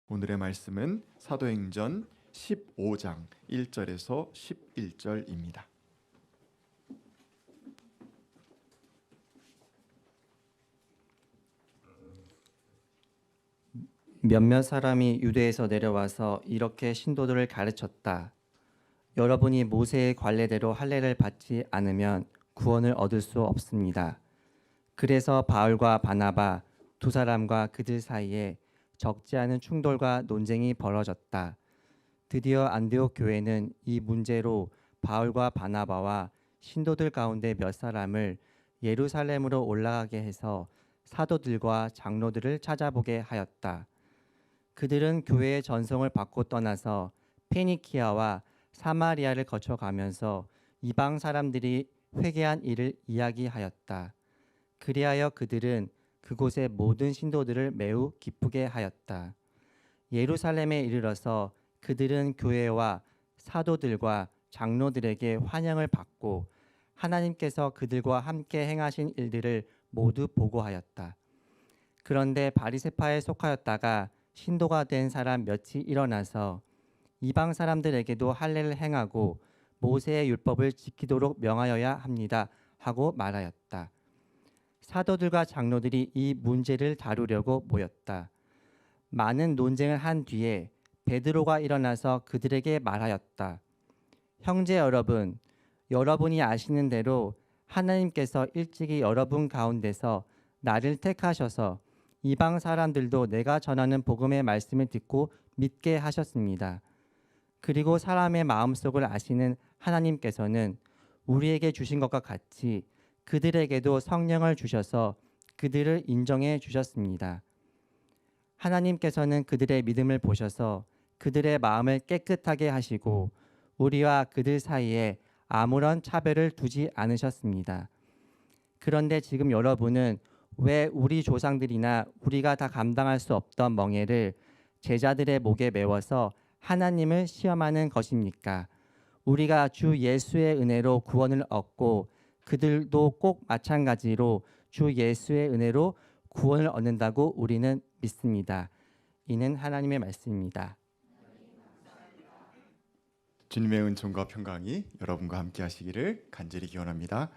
오늘의 말씀은 사도행전 15장 1절에서 11절입니다. 몇몇 사람이 유대에서 내려와서 이렇게 신도들을 가르쳤다. 여러분이 모세의 관례대로 할례를 받지 않으면 구원을 얻을 수 없습니다. 그래서 바울과 바나바 두 사람과 그들 사이에 적지 않은 충돌과 논쟁이 벌어졌다. 드디어 안디옥 교회는 이 문제로 바울과 바나바와 신도들 가운데 몇 사람을 예루살렘으로 올라가게 해서 사도들과 장로들을 찾아보게 하였다. 그들은 교회의 전송을 받고 떠나서 페니키아와 사마리아를 거쳐가면서 이방 사람들이 회개한 일을 이야기하였다. 그리하여 그들은 그곳의 모든 신도들을 매우 기쁘게 하였다. 예루살렘에 이르러서 그들은 교회와 사도들과 장로들에게 환영을 받고 하나님께서 그들과 함께 행하신 일들을 모두 보고하였다. 그런데 바리새파에 속하였다가 신도가 된 사람 몇이 일어나서 이방 사람들에게도 할례를 행하고 모세의 율법을 지키도록 명하여야 합니다 하고 말하였다. 사도들과 장로들이 이 문제를 다루려고 모였다. 많은 논쟁을 한 뒤에 베드로가 일어나서 그들에게 말하였다. 형제 여러분, 여러분이 아시는 대로 하나님께서 일찍이 여러분 가운데서 나를 택하셔서 이방 사람들도 내가 전하는 복음의 말씀을 듣고 믿게 하셨습니다. 그리고 사람의 마음속을 아시는 하나님께서는 우리에게 주신 것과 같이 그들에게도 성령을 주셔서 그들을 인정해 주셨습니다. 하나님께서는 그들의 믿음을 보셔서 그들의 마음을 깨끗하게 하시고 우리와 그들 사이에 아무런 차별을 두지 않으셨습니다. 그런데 지금 여러분은 왜 우리 조상들이나 우리가 다 감당할 수 없던 멍에를 제자들의 목에 메워서 하나님을 시험하는 것입니까? 우리가 주 예수의 은혜로 구원을 얻고 그들도 꼭 마찬가지로 주 예수의 은혜로 구원을 얻는다고 우리는 믿습니다. 이는 하나님의 말씀입니다. 주님의 은총과 평강이 여러분과 함께 하시기를 간절히 기원합니다.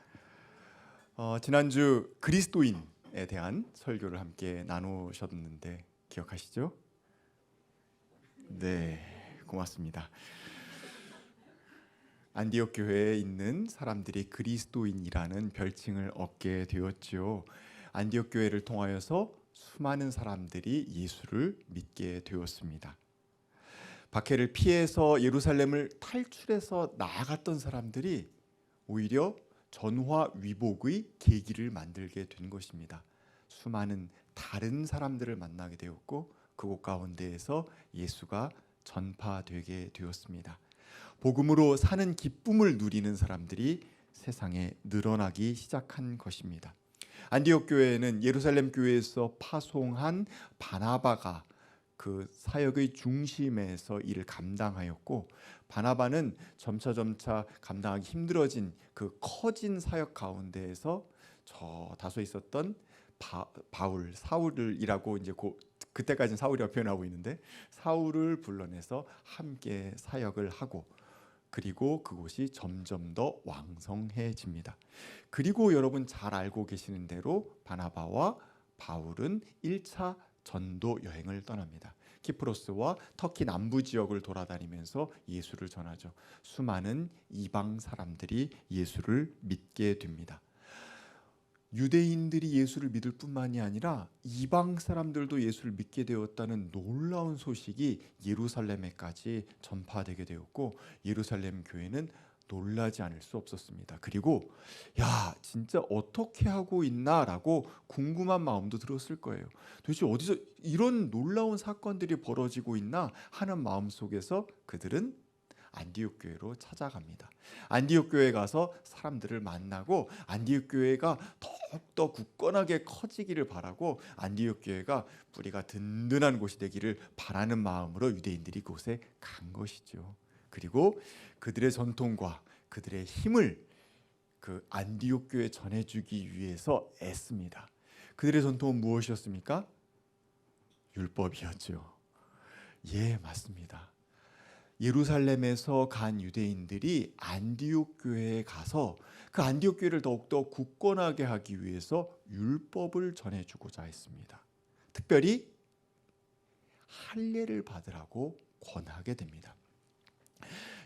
지난주 그리스도인에 대한 설교를 함께 나누셨는데 기억하시죠? 네, 고맙습니다. 안디옥 교회에 있는 사람들이 그리스도인이라는 별칭을 얻게 되었지요. 안디옥 교회를 통하여서 수많은 사람들이 예수를 믿게 되었습니다. 박해를 피해서 예루살렘을 탈출해서 나아갔던 사람들이 오히려 전화 위복의 계기를 만들게 된 것입니다. 수많은 다른 사람들을 만나게 되었고 그곳 가운데에서 예수가 전파되게 되었습니다. 복음으로 사는 기쁨을 누리는 사람들이 세상에 늘어나기 시작한 것입니다. 안디옥 교회는 예루살렘 교회에서 파송한 바나바가 그 사역의 중심에서 일을 감당하였고, 바나바는 점차 감당하기 힘들어진 그 커진 사역 가운데에서 저 다소 있었던 바울, 사울이라고 이제 그때까지는 사울이라고 표현하고 있는데 사울을 불러내서 함께 사역을 하고, 그리고 그곳이 점점 더 왕성해집니다. 그리고 여러분 잘 알고 계시는 대로 바나바와 바울은 1차 전도 여행을 떠납니다. 키프로스와 터키 남부 지역을 돌아다니면서 예수를 전하죠. 수많은 이방 사람들이 예수를 믿게 됩니다. 유대인들이 예수를 믿을 뿐만이 아니라 이방 사람들도 예수를 믿게 되었다는 놀라운 소식이 예루살렘에까지 전파되게 되었고, 예루살렘 교회는 놀라지 않을 수 없었습니다. 그리고 야, 진짜 어떻게 하고 있나라고 궁금한 마음도 들었을 거예요. 도대체 어디서 이런 놀라운 사건들이 벌어지고 있나 하는 마음 속에서 그들은 안디옥 교회로 찾아갑니다. 안디옥 교회에 가서 사람들을 만나고 안디옥 교회가 더욱더 굳건하게 커지기를 바라고 안디옥 교회가 뿌리가 든든한 곳이 되기를 바라는 마음으로 유대인들이 그곳에 간 것이죠. 그리고 그들의 전통과 그들의 힘을 그 안디옥 교회에 전해주기 위해서 애씁니다. 그들의 전통은 무엇이었습니까? 율법이었죠. 예, 맞습니다. 예루살렘에서 간 유대인들이 안디옥 교회에 가서 그 안디옥 교회를 더욱더 굳건하게 하기 위해서 율법을 전해주고자 했습니다. 특별히 할례를 받으라고 권하게 됩니다.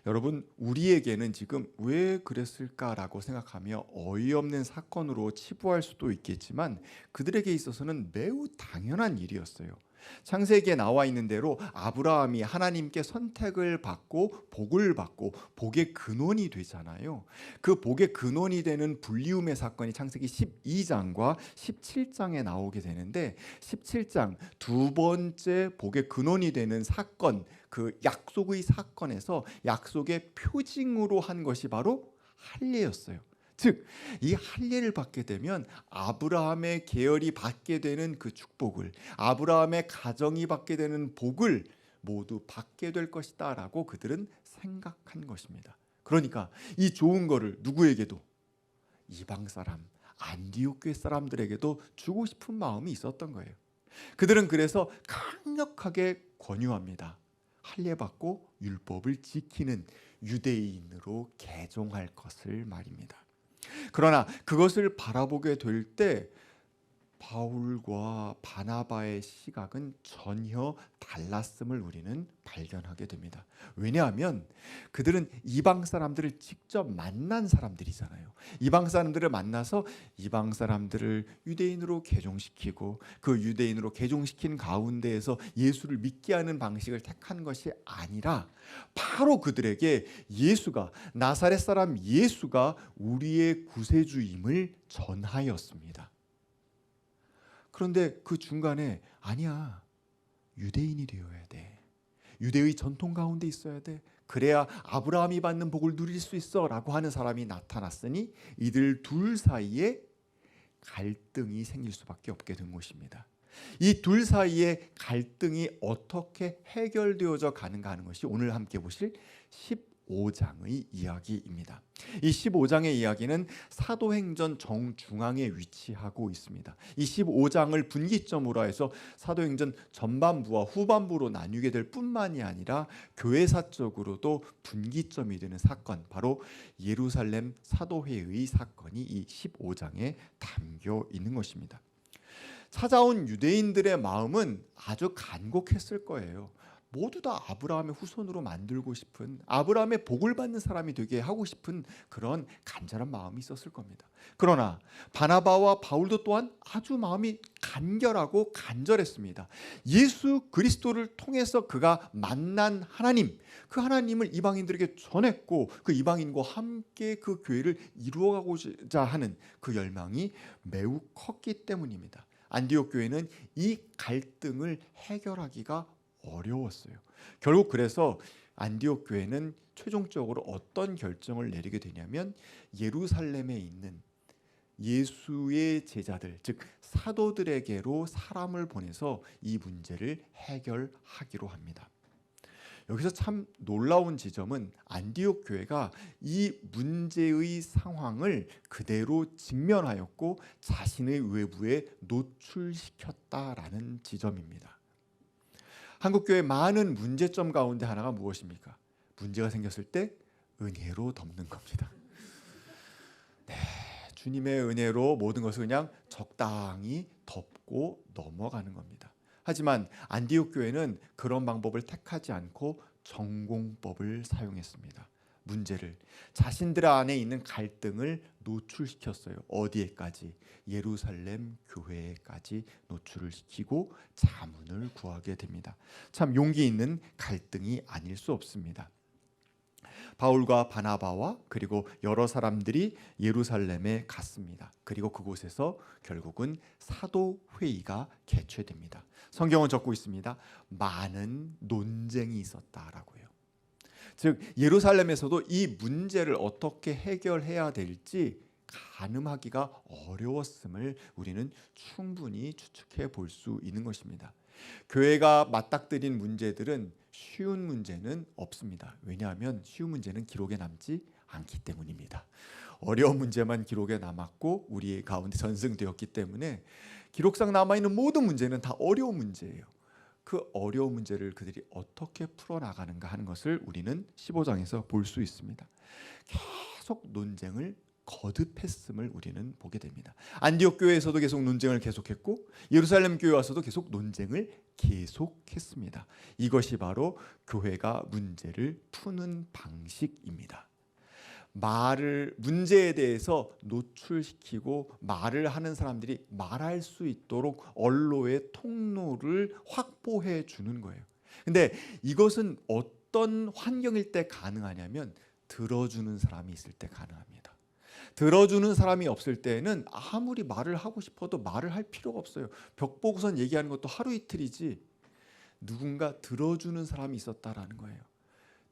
여러분, 우리에게는 지금 왜 그랬을까라고 생각하며 어이없는 사건으로 치부할 수도 있겠지만 그들에게 있어서는 매우 당연한 일이었어요. 창세기에 나와 있는 대로 아브라함이 하나님께 선택을 받고 복을 받고 복의 근원이 되잖아요. 그 복의 근원이 되는 불리움의 사건이 창세기 12장과 17장에 나오게 되는데 17장 두 번째 복의 근원이 되는 사건, 그 약속의 사건에서 약속의 표징으로 한 것이 바로 할례였어요. 즉, 이 할례를 받게 되면 아브라함의 계열이 받게 되는 그 축복을, 아브라함의 가정이 받게 되는 복을 모두 받게 될 것이다 라고 그들은 생각한 것입니다. 그러니까 이 좋은 거를 누구에게도, 이방 사람, 안디옥 교회 사람들에게도 주고 싶은 마음이 있었던 거예요. 그들은 그래서 강력하게 권유합니다. 할례 받고 율법을 지키는 유대인으로 개종할 것을 말입니다. 그러나 그것을 바라보게 될 때 바울과 바나바의 시각은 전혀 달랐음을 우리는 발견하게 됩니다. 왜냐하면 그들은 이방 사람들을 직접 만난 사람들이잖아요. 이방 사람들을 만나서 이방 사람들을 유대인으로 개종시키고 그 유대인으로 개종시킨 가운데에서 예수를 믿게 하는 방식을 택한 것이 아니라 바로 그들에게 예수가, 나사렛 사람 예수가 우리의 구세주임을 전하였습니다. 그런데 그 중간에 아니야, 유대인이 되어야 돼, 유대의 전통 가운데 있어야 돼, 그래야 아브라함이 받는 복을 누릴 수 있어 라고 하는 사람이 나타났으니 이들 둘 사이에 갈등이 생길 수밖에 없게 된 것입니다. 이 둘 사이의 갈등이 어떻게 해결되어져 가는가 하는 것이 오늘 함께 보실 15장의 이야기입니다. 이 15장의 이야기는 사도행전 정중앙에 위치하고 있습니다. 이 15장을 분기점으로 해서 사도행전 전반부와 후반부로 나뉘게 될 뿐만이 아니라 교회사적으로도 분기점이 되는 사건, 바로 예루살렘 사도회의 사건이 이 15장에 담겨 있는 것입니다. 찾아온 유대인들의 마음은 아주 간곡했을 거예요. 모두 다 아브라함의 후손으로 만들고 싶은, 아브라함의 복을 받는 사람이 되게 하고 싶은 그런 간절한 마음이 있었을 겁니다. 그러나 바나바와 바울도 또한 아주 마음이 간결하고 간절했습니다. 예수 그리스도를 통해서 그가 만난 하나님, 그 하나님을 이방인들에게 전했고 그 이방인과 함께 그 교회를 이루어가고자 하는 그 열망이 매우 컸기 때문입니다. 안디옥 교회는 이 갈등을 해결하기가 어려웠어요. 결국 그래서 안디옥 교회는 최종적으로 어떤 결정을 내리게 되냐면 예루살렘에 있는 예수의 제자들, 즉 사도들에게로 사람을 보내서 이 문제를 해결하기로 합니다. 여기서 참 놀라운 지점은 안디옥 교회가 이 문제의 상황을 그대로 직면하였고 자신의 외부에 노출시켰다라는 지점입니다. 한국교회의 많은 문제점 가운데 하나가 무엇입니까? 문제가 생겼을 때 은혜로 덮는 겁니다. 네, 주님의 은혜로 모든 것을 그냥 적당히 덮고 넘어가는 겁니다. 하지만 안디옥 교회는 그런 방법을 택하지 않고 전공법을 사용했습니다. 문제를, 자신들 안에 있는 갈등을 노출시켰어요. 어디에까지? 예루살렘 교회에까지 노출을 시키고 자문을 구하게 됩니다. 참 용기 있는 갈등이 아닐 수 없습니다. 바울과 바나바와 그리고 여러 사람들이 예루살렘에 갔습니다. 그리고 그곳에서 결국은 사도회의가 개최됩니다. 성경은 적고 있습니다. 많은 논쟁이 있었다라고요. 즉 예루살렘에서도 이 문제를 어떻게 해결해야 될지 가늠하기가 어려웠음을 우리는 충분히 추측해 볼 수 있는 것입니다. 교회가 맞닥뜨린 문제들은 쉬운 문제는 없습니다. 왜냐하면 쉬운 문제는 기록에 남지 않기 때문입니다. 어려운 문제만 기록에 남았고 우리 가운데 전승되었기 때문에 기록상 남아있는 모든 문제는 다 어려운 문제예요. 그 어려운 문제를 그들이 어떻게 풀어나가는가 하는 것을 우리는 15장에서 볼 수 있습니다. 계속 논쟁을 거듭했음을 우리는 보게 됩니다. 안디옥 교회에서도 계속 논쟁을 계속했고 예루살렘 교회 와서도 계속 논쟁을 계속했습니다. 이것이 바로 교회가 문제를 푸는 방식입니다. 문제에 대해서 노출시키고 말을 하는 사람들이 말할 수 있도록 언론의 통로를 확보해 주는 거예요. 근데 이것은 어떤 환경일 때 가능하냐면 들어주는 사람이 있을 때 가능합니다. 들어주는 사람이 없을 때는 아무리 말을 하고 싶어도 말을 할 필요가 없어요. 벽 보고선 얘기하는 것도 하루 이틀이지 누군가 들어주는 사람이 있었다라는 거예요.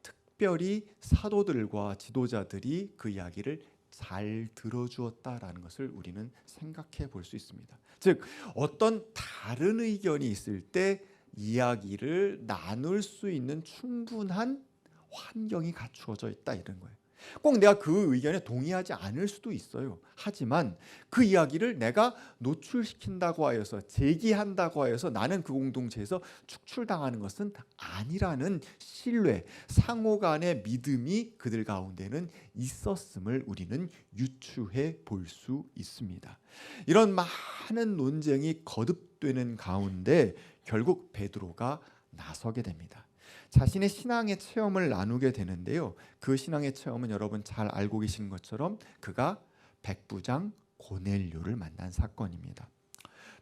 특별히 사도들과 지도자들이 그 이야기를 잘 들어주었다라는 것을 우리는 생각해 볼 수 있습니다. 즉 어떤 다른 의견이 있을 때 이야기를 나눌 수 있는 충분한 환경이 갖추어져 있다 이런 거예요. 꼭 내가 그 의견에 동의하지 않을 수도 있어요. 하지만 그 이야기를 내가 노출시킨다고 하여서 제기한다고 하여서 나는 그 공동체에서 축출당하는 것은 아니라는 신뢰, 상호 간의 믿음이 그들 가운데는 있었음을 우리는 유추해 볼 수 있습니다. 이런 많은 논쟁이 거듭되는 가운데 결국 베드로가 나서게 됩니다. 자신의 신앙의 체험을 나누게 되는데요. 그 신앙의 체험은 여러분 잘 알고 계신 것처럼 그가 백부장 고넬료를 만난 사건입니다.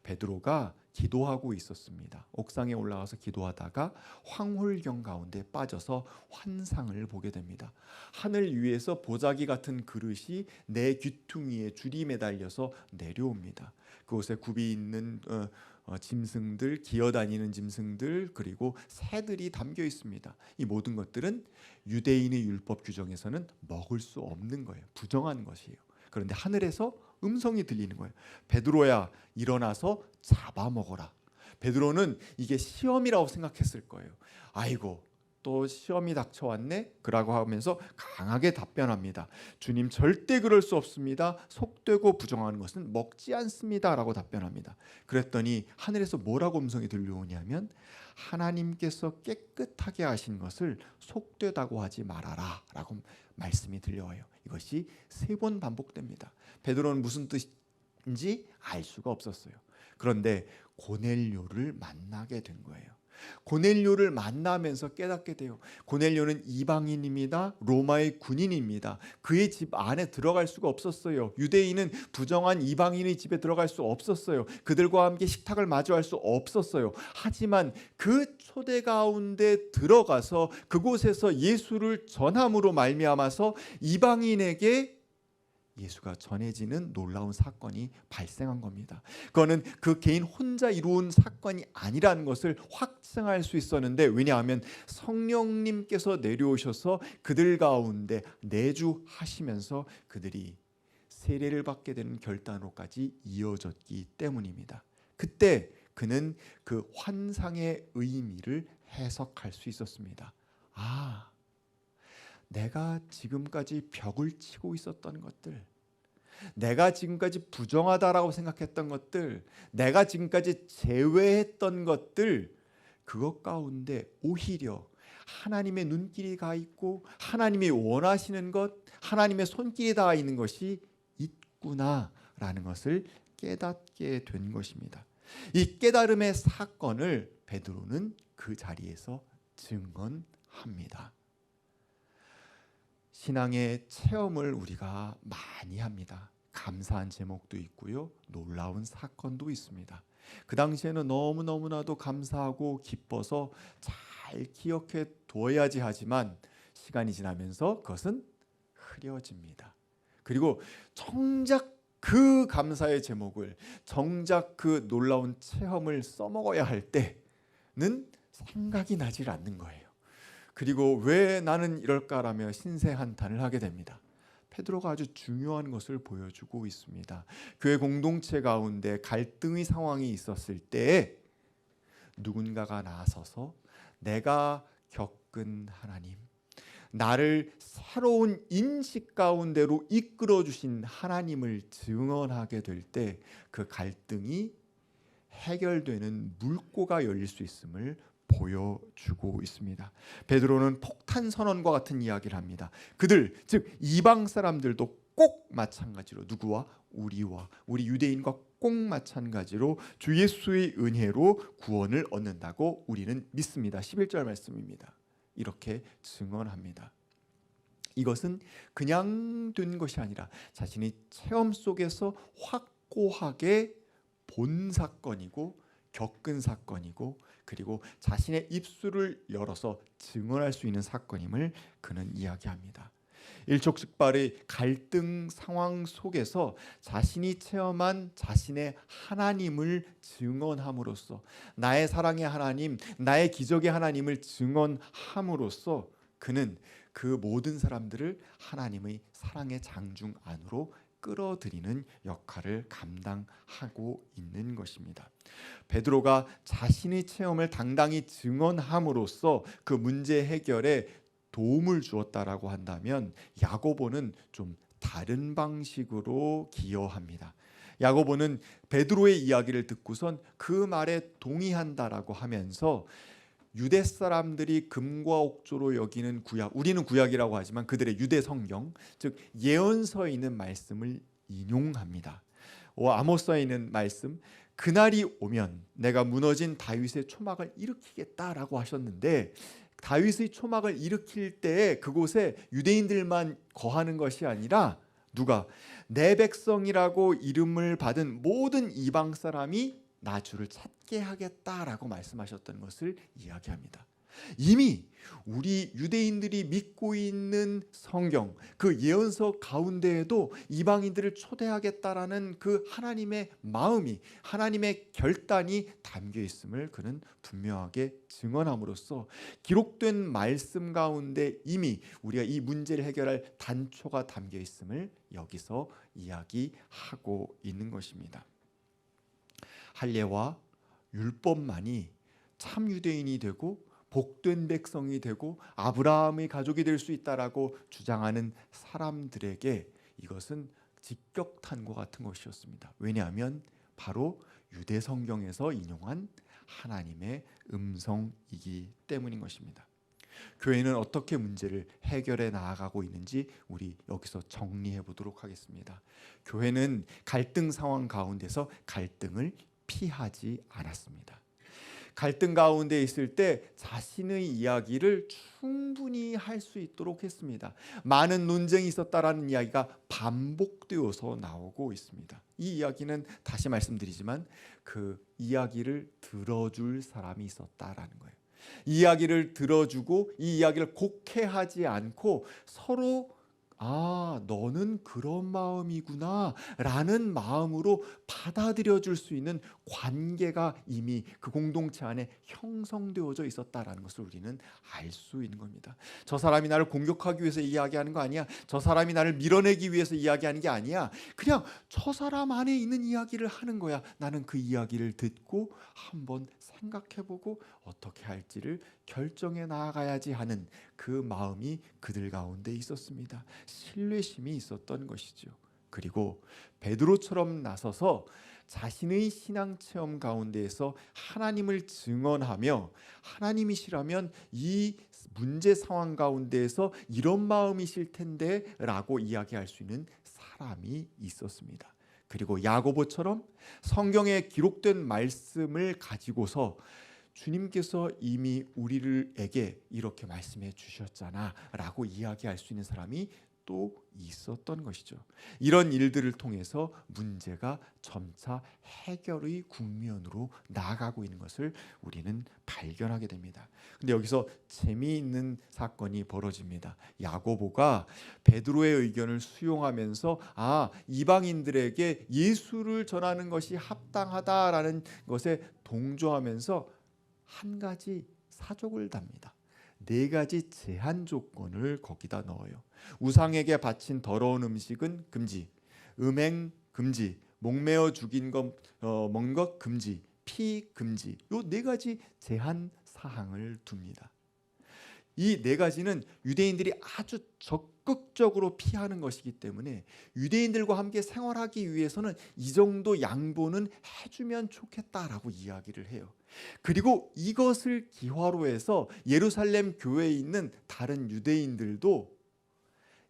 베드로가 기도하고 있었습니다. 옥상에 올라가서 기도하다가 황홀경 가운데 빠져서 환상을 보게 됩니다. 하늘 위에서 보자기 같은 그릇이 내 귀퉁이에 줄이 매달려서 내려옵니다. 그곳에 굽이 있는 짐승들, 기어다니는 짐승들, 그리고 새들이 담겨 있습니다. 이 모든 것들은 유대인의 율법 규정에서는 먹을 수 없는 거예요. 부정한 것이에요. 그런데 하늘에서 음성이 들리는 거예요. 베드로야, 일어나서 잡아먹어라. 베드로는 이게 시험이라고 생각했을 거예요. 아이고, 또 시험이 닥쳐왔네? 그라고 하면서 강하게 답변합니다. 주님, 절대 그럴 수 없습니다. 속되고 부정하는 것은 먹지 않습니다. 라고 답변합니다. 그랬더니 하늘에서 뭐라고 음성이 들려오냐면 하나님께서 깨끗하게 하신 것을 속되다고 하지 말아라 라고 말씀이 들려와요. 이것이 3번 반복됩니다. 베드로는 무슨 뜻인지 알 수가 없었어요. 그런데 고넬료를 만나게 된 거예요. 고넬료를 만나면서 깨닫게 돼요. 고넬료는 이방인입니다. 로마의 군인입니다. 그의 집 안에 들어갈 수가 없었어요. 유대인은 부정한 이방인의 집에 들어갈 수 없었어요. 그들과 함께 식탁을 마주할 수 없었어요. 하지만 그 초대 가운데 들어가서 그곳에서 예수를 전함으로 말미암아서 이방인에게 예수가 전해지는 놀라운 사건이 발생한 겁니다. 그거는 그 개인 혼자 이루은 사건이 아니라는 것을 확증할 수 있었는데, 왜냐하면 성령님께서 내려오셔서 그들 가운데 내주하시면서 그들이 세례를 받게 되는 결단으로까지 이어졌기 때문입니다. 그때 그는 그 환상의 의미를 해석할 수 있었습니다. 내가 지금까지 벽을 치고 있었던 것들, 내가 지금까지 부정하다라고 생각했던 것들, 내가 지금까지 제외했던 것들, 그것 가운데 오히려 하나님의 눈길이 가 있고 하나님이 원하시는 것, 하나님의 손길이 닿아 있는 것이 있구나라는 것을 깨닫게 된 것입니다. 이 깨달음의 사건을 베드로는 그 자리에서 증언합니다. 신앙의 체험을 우리가 많이 합니다. 감사한 제목도 있고요, 놀라운 사건도 있습니다. 그 당시에는 너무너무나도 감사하고 기뻐서 잘 기억해 둬야지 하지만 시간이 지나면서 그것은 흐려집니다. 그리고 정작 그 감사의 제목을, 정작 그 놀라운 체험을 써먹어야 할 때는 생각이 나질 않는 거예요. 그리고 왜 나는 이럴까라며 신세한탄을 하게 됩니다. 베드로가 아주 중요한 것을 보여주고 있습니다. 교회 공동체 가운데 갈등의 상황이 있었을 때 누군가가 나서서 내가 겪은 하나님, 나를 새로운 인식 가운데로 이끌어 주신 하나님을 증언하게 될 때 그 갈등이 해결되는 물꼬가 열릴 수 있음을 보여주고 있습니다. 베드로는 폭탄 선언과 같은 이야기를 합니다. 그들 즉 이방 사람들도 꼭 마찬가지로 누구와 우리와 우리 유대인과 꼭 마찬가지로 주 예수의 은혜로 구원을 얻는다고 우리는 믿습니다. 11절 말씀입니다. 이렇게 증언합니다. 이것은 그냥 된 것이 아니라 자신의 체험 속에서 확고하게 본 사건이고 겪은 사건이고 그리고 자신의 입술을 열어서 증언할 수 있는 사건임을 그는 이야기합니다. 일촉즉발의 갈등 상황 속에서 자신이 체험한 자신의 하나님을 증언함으로써 나의 사랑의 하나님, 나의 기적의 하나님을 증언함으로써 그는 그 모든 사람들을 하나님의 사랑의 장중 안으로 끌어들이는 역할을 감당하고 있는 것입니다. 베드로가 자신의 체험을 당당히 증언함으로써 그 문제 해결에 도움을 주었다라고 한다면 야고보는 좀 다른 방식으로 기여합니다. 야고보는 베드로의 이야기를 듣고선 그 말에 동의한다라고 하면서 유대 사람들이 금과 옥조로 여기는 구약, 우리는 구약이라고 하지만 그들의 유대 성경, 즉 예언서에 있는 말씀을 인용합니다. 아모스에 있는 말씀, 그날이 오면 내가 무너진 다윗의 초막을 일으키겠다라고 하셨는데 다윗의 초막을 일으킬 때에 그곳에 유대인들만 거하는 것이 아니라 누가 내 백성이라고 이름을 받은 모든 이방 사람이 나 주를 찾게 하겠다라고 말씀하셨던 것을 이야기합니다. 이미 우리 유대인들이 믿고 있는 성경 그 예언서 가운데에도 이방인들을 초대하겠다라는 그 하나님의 마음이 하나님의 결단이 담겨 있음을 그는 분명하게 증언함으로써 기록된 말씀 가운데 이미 우리가 이 문제를 해결할 단초가 담겨 있음을 여기서 이야기하고 있는 것입니다. 할례와 율법만이 참 유대인이 되고 복된 백성이 되고 아브라함의 가족이 될 수 있다라고 주장하는 사람들에게 이것은 직격탄과 같은 것이었습니다. 왜냐하면 바로 유대 성경에서 인용한 하나님의 음성이기 때문인 것입니다. 교회는 어떻게 문제를 해결해 나아가고 있는지 우리 여기서 정리해 보도록 하겠습니다. 교회는 갈등 상황 가운데서 갈등을 피하지 않았습니다. 갈등 가운데 있을 때 자신의 이야기를 충분히 할 수 있도록 했습니다. 많은 논쟁이 있었다라는 이야기가 반복되어서 나오고 있습니다. 이 이야기는 다시 말씀드리지만 그 이야기를 들어줄 사람이 있었다라는 거예요. 이 이야기를 들어주고 이 이야기를 곡해하지 않고 서로 너는 그런 마음이구나 라는 마음으로 받아들여 줄 수 있는 관계가 이미 그 공동체 안에 형성되어져 있었다라는 것을 우리는 알 수 있는 겁니다. 저 사람이 나를 공격하기 위해서 이야기하는 거 아니야. 저 사람이 나를 밀어내기 위해서 이야기하는 게 아니야. 그냥 저 사람 안에 있는 이야기를 하는 거야. 나는 그 이야기를 듣고 한번 생각해보고 어떻게 할지를 결정해 나아가야지 하는 그 마음이 그들 가운데 있었습니다. 신뢰심이 있었던 것이죠. 그리고 베드로처럼 나서서 자신의 신앙 체험 가운데에서 하나님을 증언하며 하나님이시라면 이 문제 상황 가운데에서 이런 마음이실 텐데 라고 이야기할 수 있는 사람이 있었습니다. 그리고 야고보처럼 성경에 기록된 말씀을 가지고서 주님께서 이미 우리에게 이렇게 말씀해 주셨잖아 라고 이야기할 수 있는 사람이 또 있었던 것이죠. 이런 일들을 통해서 문제가 점차 해결의 국면으로 나아가고 있는 것을 우리는 발견하게 됩니다. 근데 여기서 재미있는 사건이 벌어집니다. 야고보가 베드로의 의견을 수용하면서 이방인들에게 예수를 전하는 것이 합당하다라는 것에 동조하면서 한 가지 사족을 답니다. 4가지 제한 조건을 거기다 넣어요. 우상에게 바친 더러운 음식은 금지, 음행 금지, 목매어 죽인 것 먹는 것 금지, 피 금지. 요 4가지 제한 사항을 둡니다. 이 네 가지는 유대인들이 아주 적극적으로 피하는 것이기 때문에 유대인들과 함께 생활하기 위해서는 이 정도 양보는 해주면 좋겠다라고 이야기를 해요. 그리고 이것을 기화로 해서 예루살렘 교회에 있는 다른 유대인들도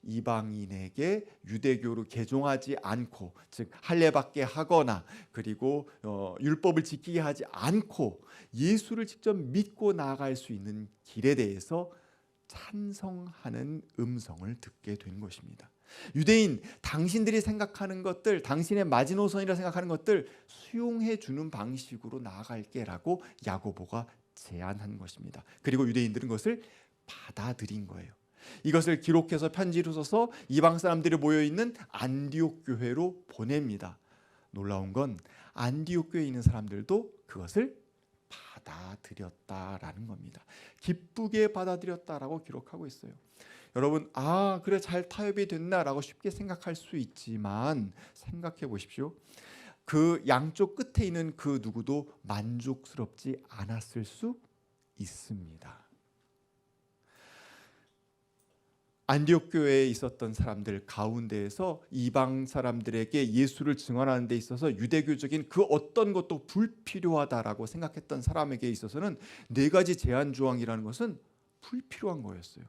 이방인에게 유대교로 개종하지 않고, 즉 할례받게 하거나 그리고 율법을 지키게 하지 않고 예수를 직접 믿고 나아갈 수 있는 길에 대해서 찬성하는 음성을 듣게 된 것입니다. 유대인, 당신들이 생각하는 것들, 당신의 마지노선이라 생각하는 것들 수용해 주는 방식으로 나아갈게라고 야고보가 제안한 것입니다. 그리고 유대인들은 그것을 받아들인 거예요. 이것을 기록해서 편지로 써서 이방 사람들이 모여 있는 안디옥 교회로 보냅니다. 놀라운 건 안디옥 교회에 있는 사람들도 그것을 받아들였다라는 겁니다. 기쁘게 받아들였다라고 기록하고 있어요. 여러분, 그래 잘 타협이 됐나라고 쉽게 생각할 수 있지만 생각해 보십시오. 그 양쪽 끝에 있는 그 누구도 만족스럽지 않았을 수 있습니다. 안디옥 교회에 있었던 사람들 가운데에서 이방 사람들에게 예수를 증언하는 데 있어서 유대교적인 그 어떤 것도 불필요하다라고 생각했던 사람에게 있어서는 네 가지 제한 조항이라는 것은 불필요한 거였어요.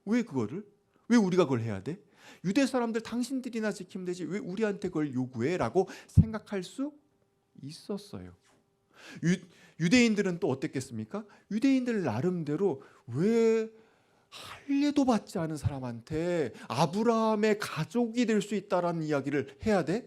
왜 그거를? 왜 우리가 그걸 해야 돼? 유대 사람들 당신들이나 지키면 되지 왜 우리한테 그걸 요구해? 라고 생각할 수 있었어요. 유대인들은 또 어땠겠습니까? 유대인들 나름대로 왜 할례도 받지 않은 사람한테 아브라함의 가족이 될 수 있다라는 이야기를 해야 돼?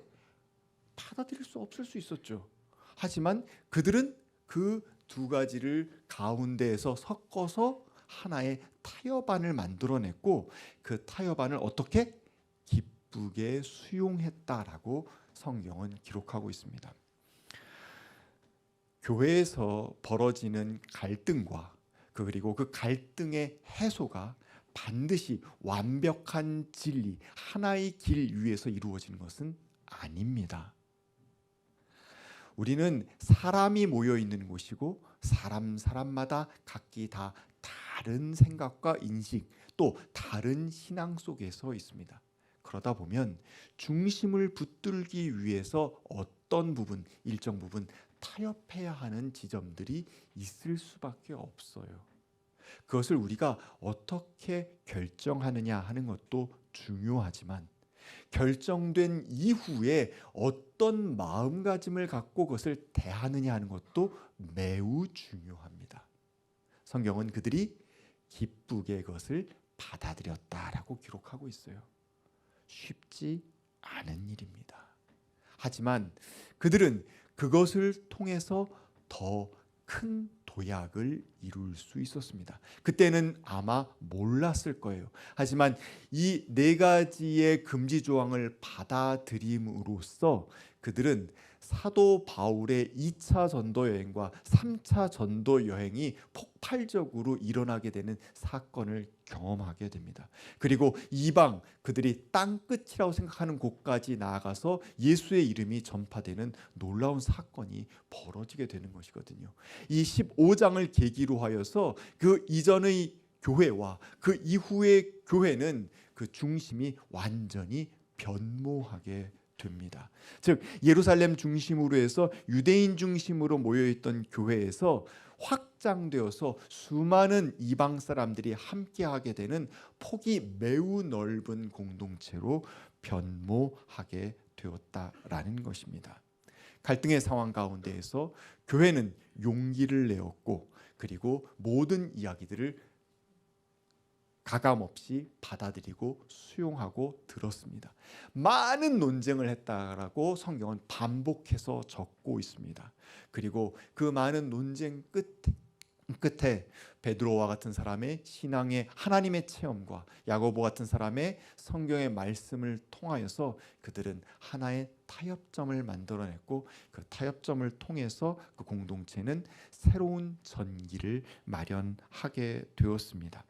받아들일 수 없을 수 있었죠. 하지만 그들은 그 두 가지를 가운데에서 섞어서 하나의 타협안을 만들어냈고 그 타협안을 어떻게 기쁘게 수용했다라고 성경은 기록하고 있습니다. 교회에서 벌어지는 갈등과 그리고 그 갈등의 해소가 반드시 완벽한 진리, 하나의 길 위에서 이루어지는 것은 아닙니다. 우리는 사람이 모여 있는 곳이고 사람마다 각기 다 다른 생각과 인식 또 다른 신앙 속에서 있습니다. 그러다 보면 중심을 붙들기 위해서 어떤 부분, 일정 부분 타협해야 하는 지점들이 있을 수밖에 없어요. 그것을 우리가 어떻게 결정하느냐 하는 것도 중요하지만 결정된 이후에 어떤 마음가짐을 갖고 그것을 대하느냐 하는 것도 매우 중요합니다. 성경은 그들이 기쁘게 그것을 받아들였다라고 기록하고 있어요. 쉽지 않은 일입니다. 하지만 그들은 그것을 통해서 더 큰 도약을 이룰 수 있었습니다. 그때는 아마 몰랐을 거예요. 하지만 이 네 가지의 금지 조항을 받아들임으로써 그들은 사도 바울의 2차 전도 여행과 3차 전도 여행이 폭발적으로 일어나게 되는 사건을 경험하게 됩니다. 그리고 이방, 그들이 땅끝이라고 생각하는 곳까지 나아가서 예수의 이름이 전파되는 놀라운 사건이 벌어지게 되는 것이거든요. 이 15장을 계기로 하여서 그 이전의 교회와 그 이후의 교회는 그 중심이 완전히 변모하게 됩니다. 즉 예루살렘 중심으로 해서 유대인 중심으로 모여있던 교회에서 확장되어서 수많은 이방 사람들이 함께하게 되는 폭이 매우 넓은 공동체로 변모하게 되었다라는 것입니다. 갈등의 상황 가운데에서 교회는 용기를 내었고 그리고 모든 이야기들을 가감없이 받아들이고 수용하고 들었습니다. 많은 논쟁을 했다라고 성경은 반복해서 적고 있습니다. 그리고 그 많은 논쟁 끝에 베드로와 같은 사람의 신앙의 하나님의 체험과 야고보 같은 사람의 성경의 말씀을 통하여서 그들은 하나의 타협점을 만들어냈고 그 타협점을 통해서 그 공동체는 새로운 전기를 마련하게 되었습니다.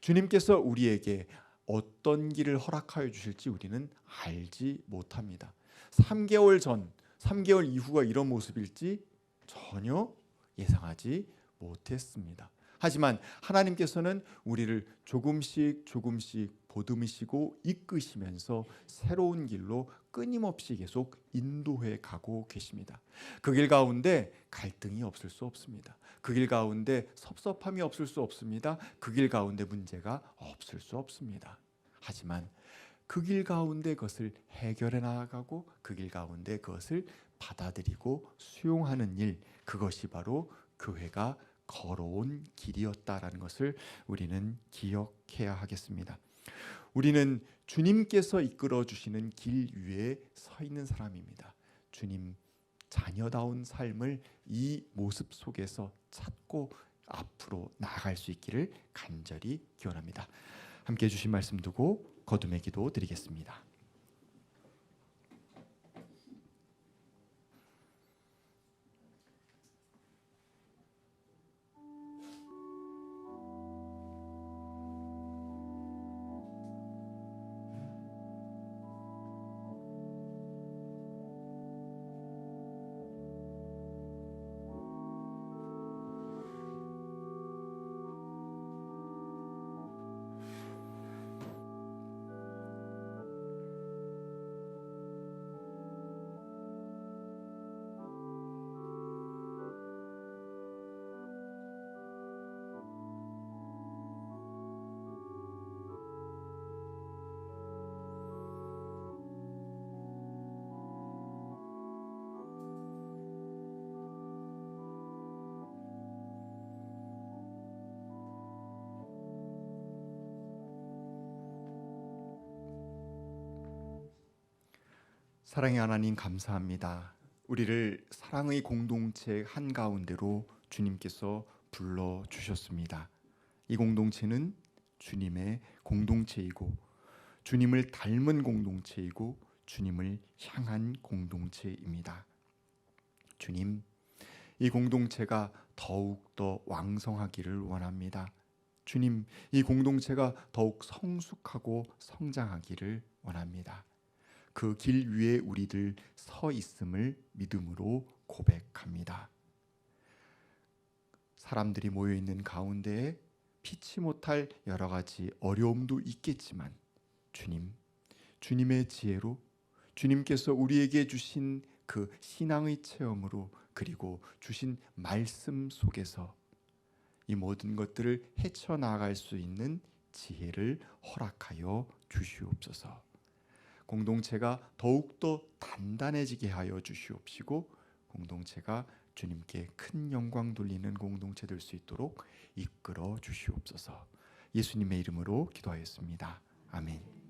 주님께서 우리에게 어떤 길을 허락하여 주실지 우리는 알지 못합니다. 3개월 전, 3개월 이후가 이런 모습일지 전혀 예상하지 못했습니다. 하지만 하나님께서는 우리를 조금씩 조금씩 보듬으시고 이끄시면서 새로운 길로 끊임없이 계속 인도해 가고 계십니다. 그 길 가운데 갈등이 없을 수 없습니다. 그 길 가운데 섭섭함이 없을 수 없습니다. 그 길 가운데 문제가 없을 수 없습니다. 하지만 그 길 가운데 그것을 해결해 나가고 그 길 가운데 그것을 받아들이고 수용하는 일, 그것이 바로 교회가 걸어온 길이었다라는 것을 우리는 기억해야 하겠습니다. 우리는 주님께서 이끌어 주시는 길 위에 서 있는 사람입니다. 주님 자녀다운 삶을 이 모습 속에서 찾고 앞으로 나아갈 수 있기를 간절히 기원합니다. 함께 주신 말씀 두고 거듭의 기도 드리겠습니다. 사랑의 하나님 감사합니다. 우리를 사랑의 공동체 한가운데로 주님께서 불러주셨습니다. 이 공동체는 주님의 공동체이고 주님을 닮은 공동체이고 주님을 향한 공동체입니다. 주님, 이 공동체가 더욱더 왕성하기를 원합니다. 주님, 이 공동체가 더욱 성숙하고 성장하기를 원합니다. 그 길 위에 우리들 서 있음을 믿음으로 고백합니다. 사람들이 모여 있는 가운데에 피치 못할 여러 가지 어려움도 있겠지만 주님, 주님의 지혜로 주님께서 우리에게 주신 그 신앙의 체험으로 그리고 주신 말씀 속에서 이 모든 것들을 헤쳐나갈 수 있는 지혜를 허락하여 주시옵소서. 공동체가 더욱더 단단해지게 하여 주시옵시고 공동체가 주님께 큰 영광 돌리는 공동체 될 수 있도록 이끌어 주시옵소서. 예수님의 이름으로 기도하였습니다. 아멘.